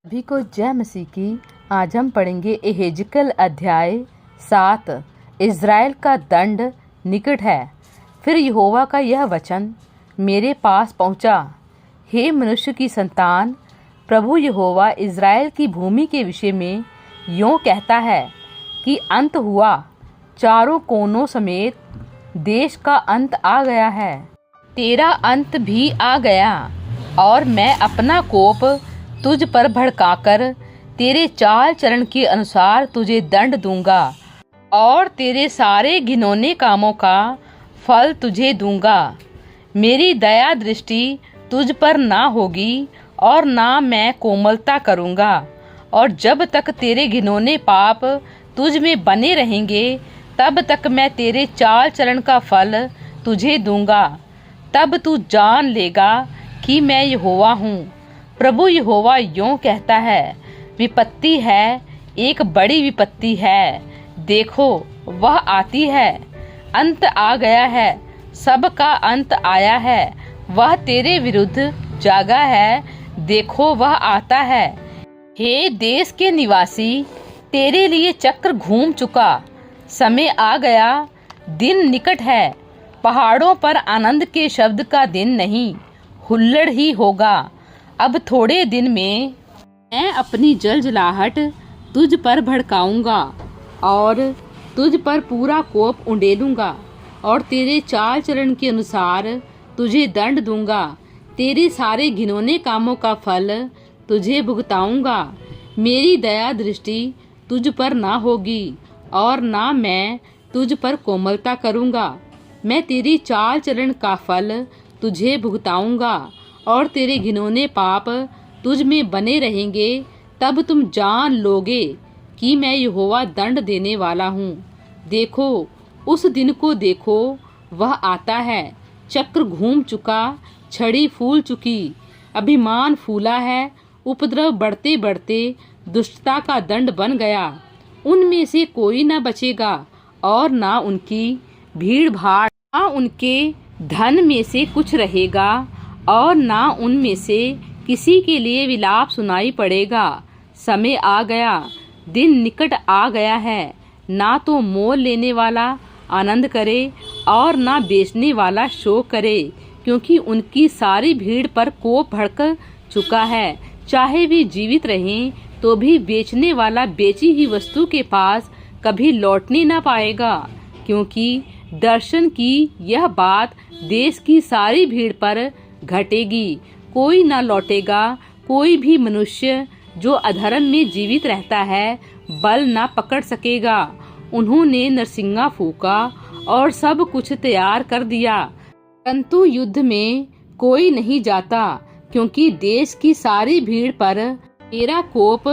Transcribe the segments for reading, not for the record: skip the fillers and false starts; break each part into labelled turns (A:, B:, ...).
A: सभी को जय मसीह की। आज हम पढ़ेंगे एहेजकल अध्याय 7। इज़राइल का दंड निकट है। फिर यहोवा का यह वचन मेरे पास पहुंचा। हे मनुष्य की संतान, प्रभु यहोवा इज़राइल की भूमि के विषय में यूँ कहता है कि अंत हुआ, चारों कोनों समेत देश का अंत आ गया है। तेरा अंत भी आ गया और मैं अपना कोप तुझ पर भड़काकर तेरे चाल चरण के अनुसार तुझे दंड दूंगा और तेरे सारे घिनौने कामों का फल तुझे दूंगा। मेरी दया दृष्टि तुझ पर ना होगी और ना मैं कोमलता करूंगा। और जब तक तेरे घिनौने पाप तुझ में बने रहेंगे, तब तक मैं तेरे चाल चरण का फल तुझे दूंगा। तब तू जान लेगा कि मैं यहोवा हूँ। प्रभु यहोवा यूँ कहता है, विपत्ति है, एक बड़ी विपत्ति है। देखो, वह आती है, अंत आ गया है, सब का अंत आया है। वह तेरे विरुद्ध जागा है, देखो वह आता है। हे देश के निवासी, तेरे लिए चक्र घूम चुका, समय आ गया, दिन निकट है। पहाड़ों पर आनंद के शब्द का दिन नहीं, हुल्लड़ ही होगा। अब थोड़े दिन में मैं अपनी जलजलाहट तुझ पर भड़काऊंगा और तुझ पर पूरा कोप उंडेलूंगा और तेरे चाल चरण के अनुसार तुझे दंड दूंगा। तेरे सारे घिनौने कामों का फल तुझे भुगताऊंगा। मेरी दया दृष्टि तुझ पर ना होगी और ना मैं तुझ पर कोमलता करूंगा। मैं तेरी चाल चरण का फल तुझे भुगताऊंगा और तेरे घिनौने पाप तुझ में बने रहेंगे। तब तुम जान लोगे कि मैं यहोवा दंड देने वाला हूँ। देखो, उस दिन को देखो, वह आता है। चक्र घूम चुका, छड़ी फूल चुकी, अभिमान फूला है, उपद्रव बढ़ते बढ़ते दुष्टता का दंड बन गया। उनमें से कोई न बचेगा और ना उनकी भीड़ भाड़, ना उनके धन में से कुछ रहेगा और ना उनमें से किसी के लिए विलाप सुनाई पड़ेगा। समय आ गया, दिन निकट आ गया है। ना तो मोल लेने वाला आनंद करे और ना बेचने वाला शोक करे, क्योंकि उनकी सारी भीड़ पर कोप भड़क चुका है। चाहे वे जीवित रहें तो भी बेचने वाला बेची हुई वस्तु के पास कभी लौटने ना पाएगा, क्योंकि दर्शन की यह बात देश की सारी भीड़ पर घटेगी। कोई न लौटेगा, कोई भी मनुष्य जो अधर्म में जीवित रहता है बल न पकड़ सकेगा। उन्होंने नरसिंगा फूका और सब कुछ तैयार कर दिया, परंतु युद्ध में कोई नहीं जाता, क्योंकि देश की सारी भीड़ पर मेरा कोप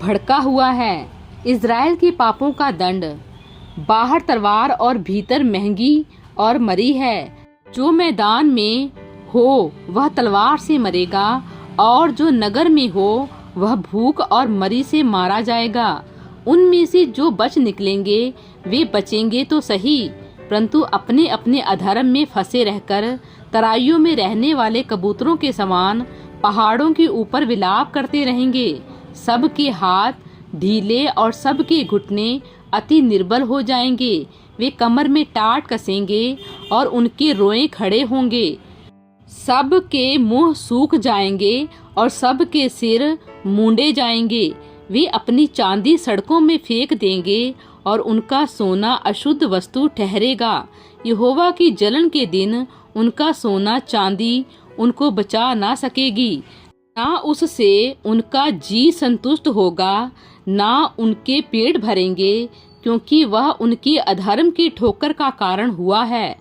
A: भड़का हुआ है। इज़राइल के पापों का दंड, बाहर तलवार और भीतर महंगी और मरी है। जो मैदान में हो वह तलवार से मरेगा और जो नगर में हो वह भूख और मरी से मारा जाएगा। उनमें से जो बच निकलेंगे वे बचेंगे तो सही, परंतु अपने अपने अधर्म में फंसे रहकर तराइयों में रहने वाले कबूतरों के समान पहाड़ों के ऊपर विलाप करते रहेंगे। सबके हाथ ढीले और सबके घुटने अति निर्बल हो जाएंगे। वे कमर में टाट कसेंगे और उनके रोए खड़े होंगे। सब के मुंह सूख जाएंगे और सब के सिर मूंडे जाएंगे। वे अपनी चांदी सड़कों में फेंक देंगे और उनका सोना अशुद्ध वस्तु ठहरेगा। यहोवा की जलन के दिन उनका सोना चांदी उनको बचा ना सकेगी। ना उससे उनका जी संतुष्ट होगा, ना उनके पेट भरेंगे, क्योंकि वह उनकी अधर्म की ठोकर का कारण हुआ है।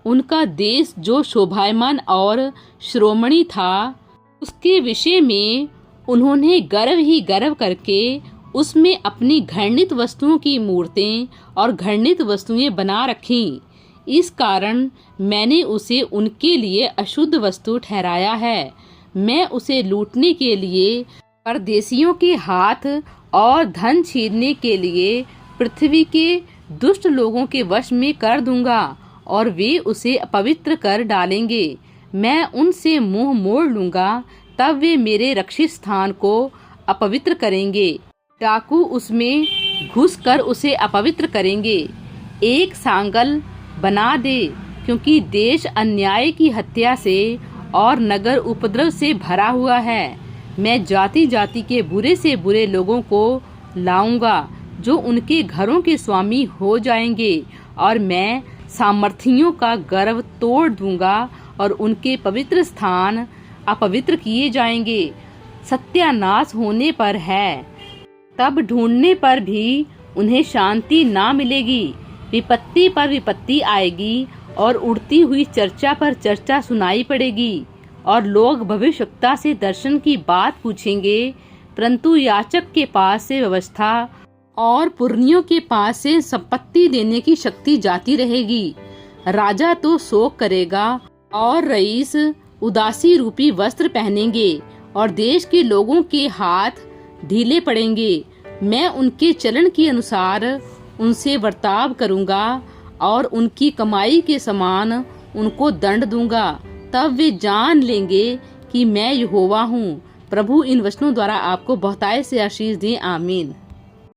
A: उनका देश जो शोभायमान और श्रोमणी था, उसके विषय में उन्होंने गर्व ही गर्व करके उसमें अपनी घृणित वस्तुओं की मूर्तें और घृणित वस्तुएं बना रखीं। इस कारण मैंने उसे उनके लिए अशुद्ध वस्तु ठहराया है। मैं उसे लूटने के लिए परदेशियों के हाथ और धन छीनने के लिए पृथ्वी के दुष्ट लोगों के वश में कर दूंगा और वे उसे अपवित्र कर डालेंगे। मैं उनसे मुंह मोड़ लूंगा, तब वे मेरे रक्षित स्थान को अपवित्र करेंगे, डाकू उसमें घुसकर उसे अपवित्र करेंगे। एक सांगल बना दे, क्योंकि देश अन्याय की हत्या से और नगर उपद्रव से भरा हुआ है। मैं जाति जाति के बुरे से बुरे लोगों को लाऊंगा, जो उनके घरों के स्वामी हो जाएंगे, और मैं सामर्थियों का गर्व तोड़ दूंगा और उनके पवित्र स्थान अपवित्र किए जाएंगे। सत्यानाश होने पर है, तब ढूंढने पर भी उन्हें शांति ना मिलेगी। विपत्ति पर विपत्ति आएगी और उड़ती हुई चर्चा पर चर्चा सुनाई पड़ेगी, और लोग भविष्यवक्ता से दर्शन की बात पूछेंगे, परंतु याचक के पास से व्यवस्था और पुरनियों के पास से संपत्ति देने की शक्ति जाती रहेगी। राजा तो शोक करेगा और रईस उदासी रूपी वस्त्र पहनेंगे, और देश के लोगों के हाथ ढीले पड़ेंगे। मैं उनके चलन के अनुसार उनसे बर्ताव करूंगा और उनकी कमाई के समान उनको दंड दूंगा। तब वे जान लेंगे कि मैं यहोवा हूँ। प्रभु इन वचनों द्वारा आपको बहुतायत से आशीष दें। आमीन।